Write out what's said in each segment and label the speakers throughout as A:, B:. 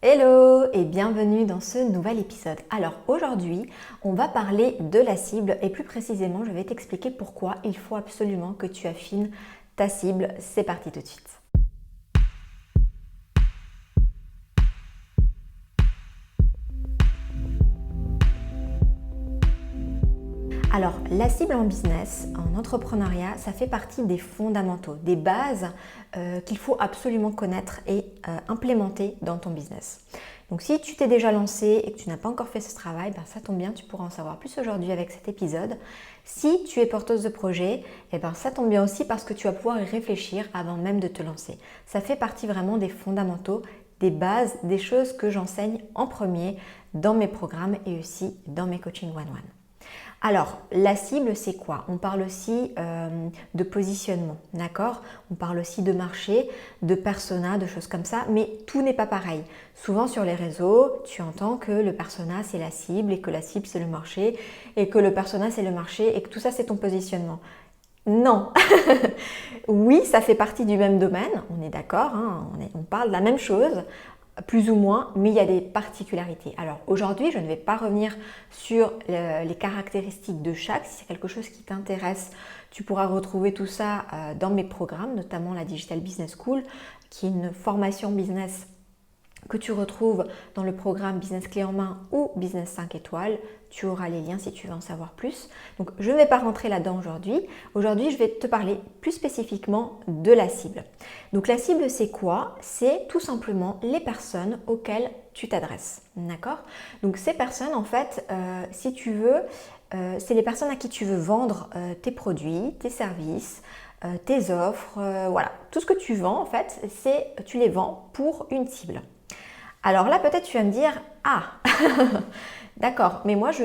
A: Hello et bienvenue dans ce nouvel épisode. Alors aujourd'hui, on va parler de la cible et plus précisément, je vais t'expliquer pourquoi il faut absolument que tu affines ta cible. C'est parti tout de suite. Alors, la cible en business, en entrepreneuriat, ça fait partie des fondamentaux, des bases qu'il faut absolument connaître et implémenter dans ton business. Donc, si tu t'es déjà lancé et que tu n'as pas encore fait ce travail, ça tombe bien, tu pourras en savoir plus aujourd'hui avec cet épisode. Si tu es porteuse de projet, ça tombe bien aussi parce que tu vas pouvoir y réfléchir avant même de te lancer. Ça fait partie vraiment des fondamentaux, des bases, des choses que j'enseigne en premier dans mes programmes et aussi dans mes coachings one-one. Alors, la cible, c'est quoi? On parle aussi de positionnement, d'accord? On parle aussi de marché, de persona, de choses comme ça, mais tout n'est pas pareil. Souvent sur les réseaux, tu entends que le persona, c'est la cible et que la cible, c'est le marché et que le persona, c'est le marché et que tout ça, c'est ton positionnement. Non. Oui, ça fait partie du même domaine, on est d'accord, hein, on parle de la même chose, plus ou moins, mais il y a des particularités. Alors aujourd'hui, je ne vais pas revenir sur les caractéristiques de chaque. Si c'est quelque chose qui t'intéresse, tu pourras retrouver tout ça dans mes programmes, notamment la Digital Business School, qui est une formation business que tu retrouves dans le programme Business Clé en main ou Business 5 étoiles. Tu auras les liens si tu veux en savoir plus. Donc, je ne vais pas rentrer là-dedans aujourd'hui. Aujourd'hui, je vais te parler plus spécifiquement de la cible. Donc, la cible, c'est quoi? C'est tout simplement les personnes auxquelles tu t'adresses. D'accord? Donc, ces personnes, en fait, si tu veux, c'est les personnes à qui tu veux vendre tes produits, tes services, tes offres, voilà. Tout ce que tu vends, en fait, tu les vends pour une cible. Alors là, peut-être tu vas me dire, ah, d'accord, mais moi je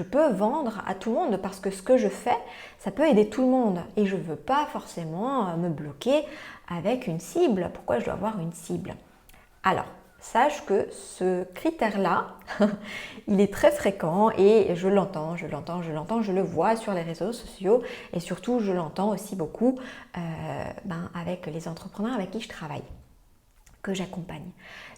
A: peux vendre à tout le monde parce que ce que je fais, ça peut aider tout le monde et je ne veux pas forcément me bloquer avec une cible. Pourquoi je dois avoir une cible? Alors, sache que ce critère-là, il est très fréquent et je l'entends, je le vois sur les réseaux sociaux et surtout je l'entends aussi beaucoup avec les entrepreneurs avec qui je travaille, que j'accompagne.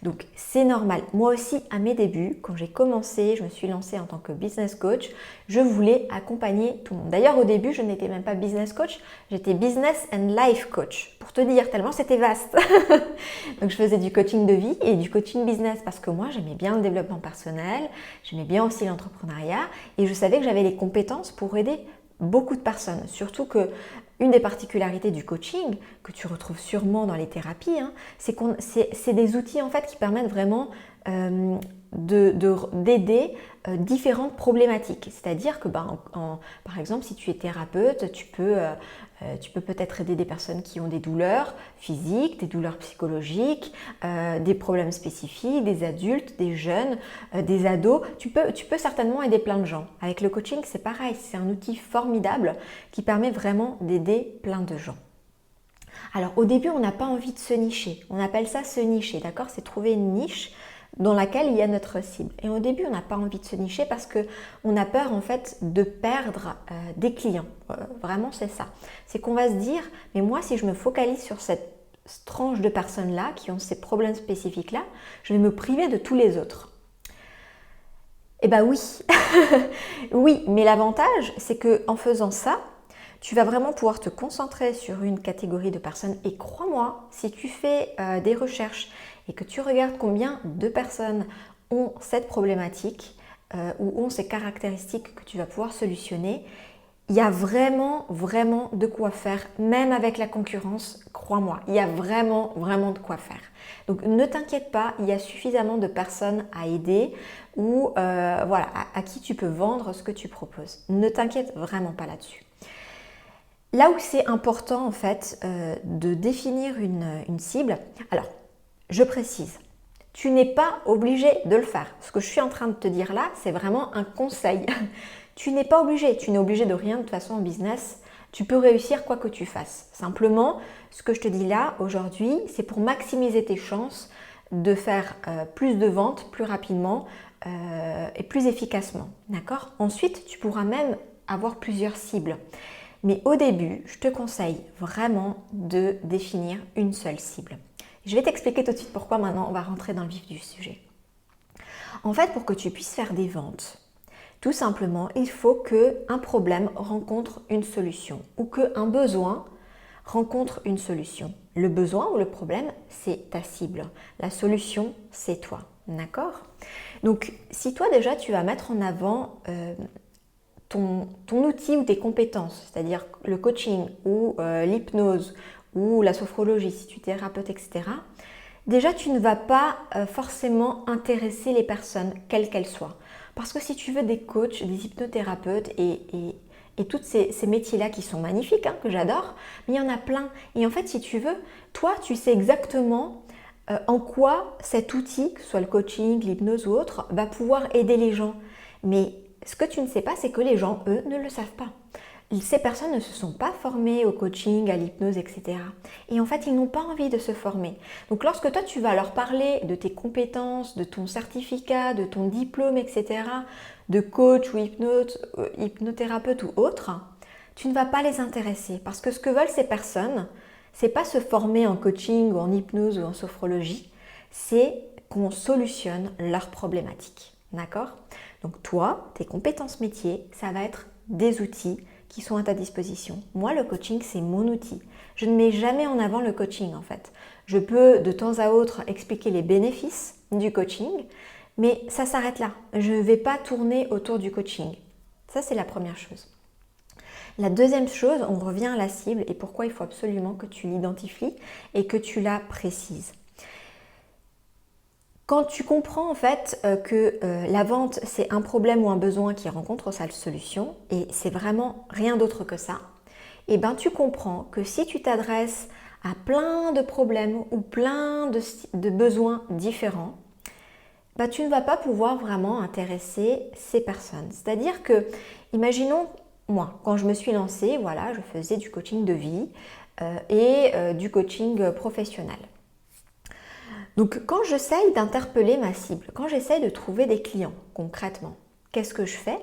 A: Donc c'est normal. Moi aussi, à mes débuts, quand j'ai commencé, je me suis lancée en tant que business coach, je voulais accompagner tout le monde. D'ailleurs, au début, je n'étais même pas business coach, j'étais business and life coach. Pour te dire, tellement c'était vaste. Donc je faisais du coaching de vie et du coaching business parce que moi, j'aimais bien le développement personnel, j'aimais bien aussi l'entrepreneuriat et je savais que j'avais les compétences pour aider beaucoup de personnes. Surtout que une des particularités du coaching, que tu retrouves sûrement dans les thérapies, c'est des outils en fait qui permettent vraiment d'aider différentes problématiques. C'est-à-dire que par exemple, si tu es thérapeute, tu peux peut-être aider des personnes qui ont des douleurs physiques, des douleurs psychologiques, des problèmes spécifiques, des adultes, des jeunes, des ados. Tu peux certainement aider plein de gens. Avec le coaching, c'est pareil, c'est un outil formidable qui permet vraiment d'aider plein de gens. Alors au début, on n'a pas envie de se nicher. On appelle ça se nicher, d'accord? C'est trouver une niche dans laquelle il y a notre cible. Et au début, on n'a pas envie de se nicher parce qu'on a peur en fait de perdre des clients. Vraiment, c'est ça. C'est qu'on va se dire, mais moi, si je me focalise sur cette tranche de personnes-là qui ont ces problèmes spécifiques-là, je vais me priver de tous les autres. Eh bien oui, oui, mais l'avantage, c'est qu'en faisant ça, tu vas vraiment pouvoir te concentrer sur une catégorie de personnes et crois-moi, si tu fais des recherches et que tu regardes combien de personnes ont cette problématique ou ont ces caractéristiques que tu vas pouvoir solutionner, il y a vraiment, vraiment de quoi faire, même avec la concurrence, crois-moi, il y a vraiment, vraiment de quoi faire. Donc ne t'inquiète pas, il y a suffisamment de personnes à aider ou à qui tu peux vendre ce que tu proposes. Ne t'inquiète vraiment pas là-dessus. Là où c'est important en fait de définir une cible, alors je précise, tu n'es pas obligé de le faire. Ce que je suis en train de te dire là, c'est vraiment un conseil. Tu n'es pas obligé, tu n'es obligé de rien de toute façon en business. Tu peux réussir quoi que tu fasses. Simplement, ce que je te dis là aujourd'hui, c'est pour maximiser tes chances de faire plus de ventes plus rapidement et plus efficacement. D'accord? Ensuite, tu pourras même avoir plusieurs cibles. Mais au début, je te conseille vraiment de définir une seule cible. Je vais t'expliquer tout de suite pourquoi. Maintenant, on va rentrer dans le vif du sujet. En fait, pour que tu puisses faire des ventes, tout simplement, il faut qu'un problème rencontre une solution ou qu'un besoin rencontre une solution. Le besoin ou le problème, c'est ta cible. La solution, c'est toi. D'accord? Donc, si toi déjà, tu vas mettre en avant ton outil ou tes compétences, c'est-à-dire le coaching ou l'hypnose ou la sophrologie, si tu es thérapeute, etc., déjà, tu ne vas pas forcément intéresser les personnes, quelles qu'elles soient. Parce que si tu veux des coachs, des hypnothérapeutes et tous ces métiers-là qui sont magnifiques, hein, que j'adore, mais il y en a plein. Et en fait, si tu veux, toi, tu sais exactement en quoi cet outil, que ce soit le coaching, l'hypnose ou autre, va pouvoir aider les gens. Mais ce que tu ne sais pas, c'est que les gens, eux, ne le savent pas. Ces personnes ne se sont pas formées au coaching, à l'hypnose, etc. Et en fait, ils n'ont pas envie de se former. Donc, lorsque toi, tu vas leur parler de tes compétences, de ton certificat, de ton diplôme, etc., de coach ou hypnothérapeute ou autre, tu ne vas pas les intéresser. Parce que ce que veulent ces personnes, c'est pas se former en coaching ou en hypnose ou en sophrologie, c'est qu'on solutionne leurs problématiques. D'accord? Donc, toi, tes compétences métiers, ça va être des outils qui sont à ta disposition. Moi, le coaching, c'est mon outil. Je ne mets jamais en avant le coaching, en fait. Je peux, de temps à autre, expliquer les bénéfices du coaching, mais ça s'arrête là. Je ne vais pas tourner autour du coaching. Ça, c'est la première chose. La deuxième chose, on revient à la cible et pourquoi il faut absolument que tu l'identifies et que tu la précises. Quand tu comprends en fait que la vente c'est un problème ou un besoin qui rencontre sa solution et c'est vraiment rien d'autre que ça, et ben tu comprends que si tu t'adresses à plein de problèmes ou plein de besoins différents, ben, tu ne vas pas pouvoir vraiment intéresser ces personnes. C'est-à-dire que, imaginons moi, quand je me suis lancée, voilà, je faisais du coaching de vie et du coaching professionnel. Donc quand j'essaye d'interpeller ma cible, quand j'essaye de trouver des clients concrètement, qu'est-ce que je fais?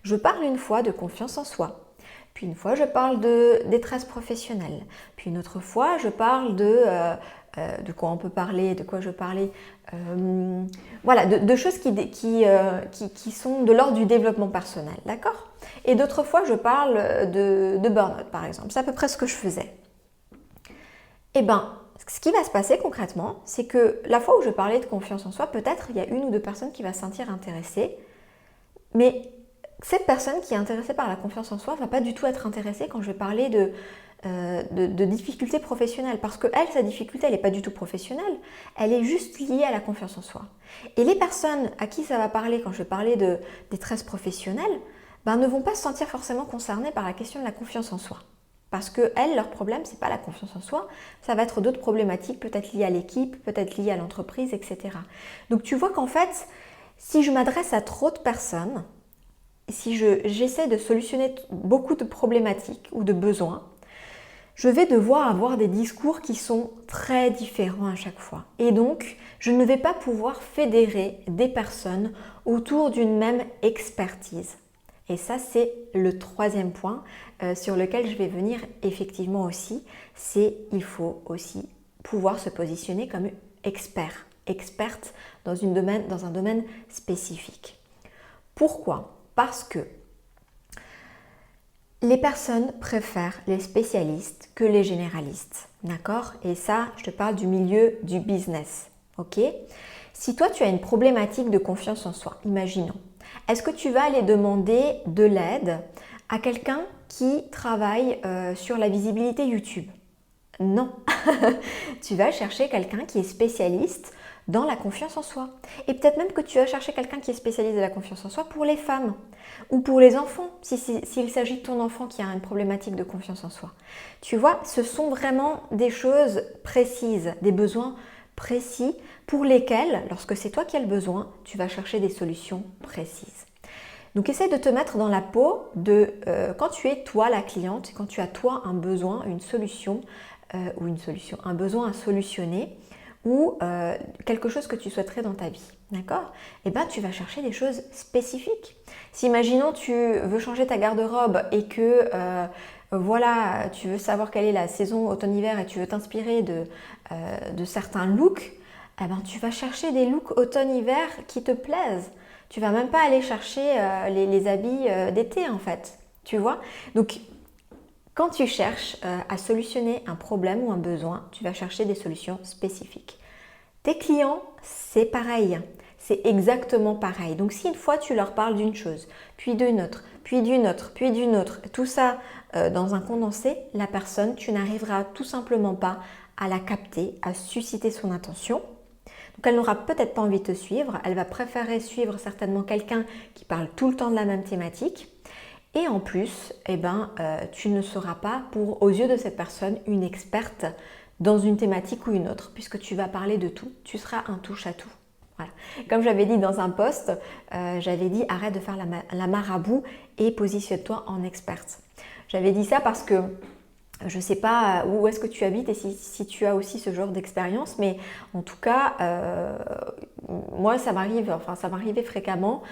A: Je parle une fois de confiance en soi, puis une fois je parle de détresse professionnelle, puis une autre fois je parle de quoi on peut parler, de quoi je parlais, voilà, de choses qui sont de l'ordre du développement personnel, d'accord? Et d'autres fois je parle de burn-out par exemple, c'est à peu près ce que je faisais. Eh bien, ce qui va se passer concrètement, c'est que la fois où je parlais de confiance en soi, peut-être il y a une ou deux personnes qui vont se sentir intéressées, mais cette personne qui est intéressée par la confiance en soi ne va pas du tout être intéressée quand je vais parler de difficultés professionnelles, parce que elle, sa difficulté, elle n'est pas du tout professionnelle, elle est juste liée à la confiance en soi. Et les personnes à qui ça va parler quand je vais parler de détresse professionnelle, ben, ne vont pas se sentir forcément concernées par la question de la confiance en soi. Parce que elles, leur problème, ce n'est pas la confiance en soi, ça va être d'autres problématiques, peut-être liées à l'équipe, peut-être liées à l'entreprise, etc. Donc tu vois qu'en fait, si je m'adresse à trop de personnes, si j'essaie de solutionner beaucoup de problématiques ou de besoins, je vais devoir avoir des discours qui sont très différents à chaque fois. Et donc, je ne vais pas pouvoir fédérer des personnes autour d'une même expertise. Et ça, c'est le troisième point sur lequel je vais venir effectivement aussi, c'est il faut aussi pouvoir se positionner comme experte dans un domaine spécifique. Pourquoi? Parce que les personnes préfèrent les spécialistes que les généralistes, d'accord? Et ça, je te parle du milieu du business, ok? Si toi, tu as une problématique de confiance en soi, imaginons, est-ce que tu vas aller demander de l'aide à quelqu'un qui travaille sur la visibilité YouTube? Non, tu vas chercher quelqu'un qui est spécialiste dans la confiance en soi. Et peut-être même que tu vas chercher quelqu'un qui est spécialiste de la confiance en soi pour les femmes ou pour les enfants, s'il s'agit de ton enfant qui a une problématique de confiance en soi. Tu vois, ce sont vraiment des choses précises, des besoins précis pour lesquels, lorsque c'est toi qui as le besoin, tu vas chercher des solutions précises. Donc essaie de te mettre dans la peau de quand tu es toi la cliente, quand tu as toi un besoin, une solution, un besoin à solutionner, ou quelque chose que tu souhaiterais dans ta vie, d'accord? Eh bien, tu vas chercher des choses spécifiques. Si, imaginons, tu veux changer ta garde-robe et que voilà, tu veux savoir quelle est la saison automne-hiver et tu veux t'inspirer de certains looks, eh ben, tu vas chercher des looks automne-hiver qui te plaisent. Tu vas même pas aller chercher les habits d'été en fait, tu vois. Donc, quand tu cherches à solutionner un problème ou un besoin, tu vas chercher des solutions spécifiques. Tes clients, c'est pareil. C'est exactement pareil. Donc, si une fois tu leur parles d'une chose, puis d'une autre, puis d'une autre, puis d'une autre, tout ça dans un condensé, la personne, tu n'arriveras tout simplement pas à la capter, à susciter son attention. Donc, elle n'aura peut-être pas envie de te suivre. Elle va préférer suivre certainement quelqu'un qui parle tout le temps de la même thématique. Et en plus, tu ne seras pas, aux yeux de cette personne, une experte dans une thématique ou une autre, puisque tu vas parler de tout. Tu seras un touche-à-tout. Voilà. Comme j'avais dit dans un post, j'avais dit arrête de faire la marabout et positionne-toi en experte. J'avais dit ça parce que je ne sais pas où est-ce que tu habites et si tu as aussi ce genre d'expérience, mais en tout cas, moi ça m'arrivait fréquemment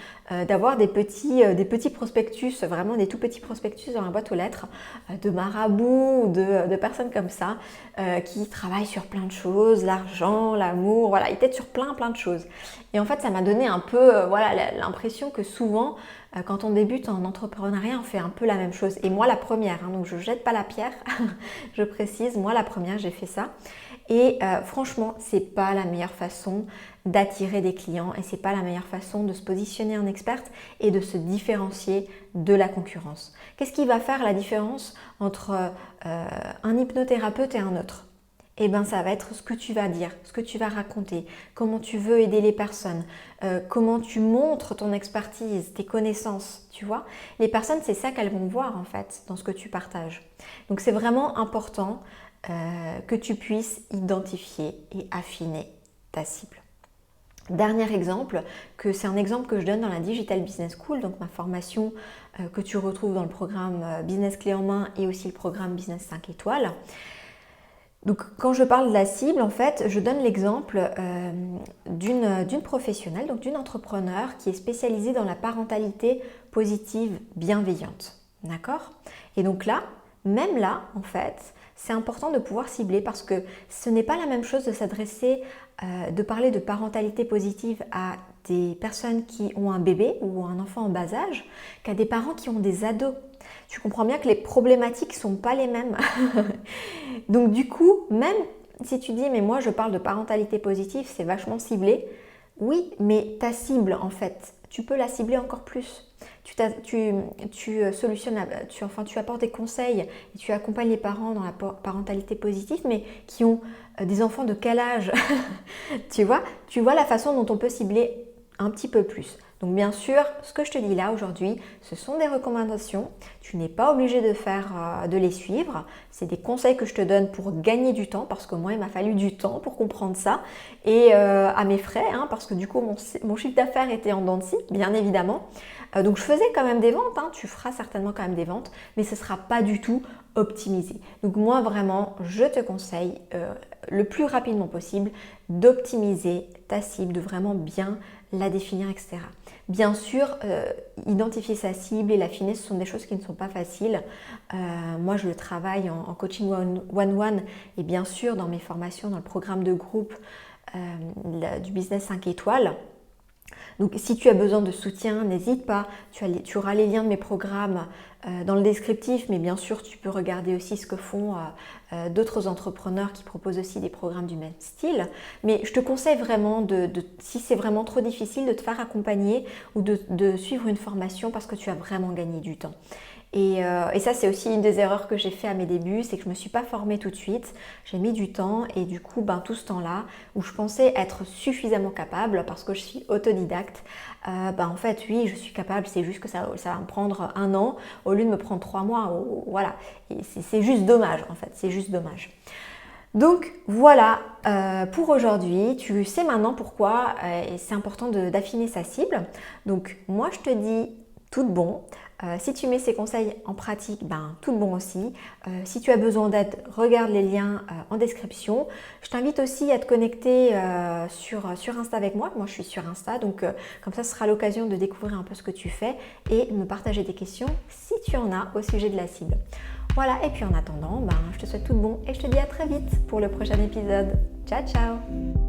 A: d'avoir des petits prospectus, vraiment des tout petits prospectus dans la boîte aux lettres de marabouts ou de personnes comme ça qui travaillent sur plein de choses, l'argent, l'amour, voilà, ils t'aident sur plein de choses. Et en fait, ça m'a donné un peu l'impression que souvent, quand on débute en entrepreneuriat, on fait un peu la même chose. Et moi, la première, donc je ne jette pas la pierre, je précise, moi la première, j'ai fait ça. Et franchement, c'est pas la meilleure façon d'attirer des clients et c'est pas la meilleure façon de se positionner en experte et de se différencier de la concurrence. Qu'est-ce qui va faire la différence entre un hypnothérapeute et un autre? Eh bien, ça va être ce que tu vas dire, ce que tu vas raconter, comment tu veux aider les personnes, comment tu montres ton expertise, tes connaissances, tu vois. Les personnes, c'est ça qu'elles vont voir en fait dans ce que tu partages. Donc, c'est vraiment important que tu puisses identifier et affiner ta cible. Dernier exemple, c'est un exemple que je donne dans la Digital Business School, donc ma formation que tu retrouves dans le programme Business Clé en main et aussi le programme Business 5 étoiles. Donc, quand je parle de la cible, en fait, je donne l'exemple d'une professionnelle, donc d'une entrepreneur qui est spécialisée dans la parentalité positive bienveillante. D'accord? Et donc là, même là, en fait, c'est important de pouvoir cibler parce que ce n'est pas la même chose de s'adresser, de parler de parentalité positive à des personnes qui ont un bébé ou un enfant en bas âge qu'à des parents qui ont des ados. Tu comprends bien que les problématiques ne sont pas les mêmes. Donc du coup, même si tu dis « mais moi je parle de parentalité positive, c'est vachement ciblé », oui, mais ta cible en fait, tu peux la cibler encore plus. Tu apportes des conseils et tu accompagnes les parents dans la parentalité positive, mais qui ont des enfants de quel âge? Tu vois la façon dont on peut cibler un petit peu plus. Donc bien sûr, ce que je te dis là aujourd'hui, ce sont des recommandations. Tu n'es pas obligé de les suivre. C'est des conseils que je te donne pour gagner du temps, parce que moi, il m'a fallu du temps pour comprendre ça. Et à mes frais, parce que du coup, mon chiffre d'affaires était en dents de scie, bien évidemment. Donc je faisais quand même des ventes, tu feras certainement quand même des ventes, mais ce ne sera pas du tout optimisé. Donc moi, vraiment, je te conseille le plus rapidement possible d'optimiser ta cible, de vraiment bien la définir, etc. Bien sûr, identifier sa cible et l'affiner, ce sont des choses qui ne sont pas faciles. Moi, je le travaille en coaching one-one et bien sûr dans mes formations, dans le programme de groupe du Business 5 étoiles. Donc, si tu as besoin de soutien, n'hésite pas. Tu auras les liens de mes programmes dans le descriptif, mais bien sûr, tu peux regarder aussi ce que font d'autres entrepreneurs qui proposent aussi des programmes du même style. Mais je te conseille vraiment, si c'est vraiment trop difficile, de te faire accompagner ou de suivre une formation parce que tu as vraiment gagné du temps. Et ça, c'est aussi une des erreurs que j'ai fait à mes débuts, c'est que je ne me suis pas formée tout de suite. J'ai mis du temps et du coup, tout ce temps-là, où je pensais être suffisamment capable parce que je suis autodidacte, en fait, oui, je suis capable, c'est juste que ça va me prendre 1 an au lieu de me prendre 3 mois. Voilà, c'est juste dommage, en fait, c'est juste dommage. Donc voilà pour aujourd'hui, tu sais maintenant pourquoi et c'est important d'affiner sa cible. Donc moi, je te dis tout bon. Si tu mets ces conseils en pratique, tout bon aussi. Si tu as besoin d'aide, regarde les liens en description. Je t'invite aussi à te connecter sur Insta avec moi. Moi, je suis sur Insta, donc comme ça, ce sera l'occasion de découvrir un peu ce que tu fais et me partager tes questions si tu en as au sujet de la cible. Voilà, et puis en attendant, je te souhaite tout de bon et je te dis à très vite pour le prochain épisode. Ciao, ciao!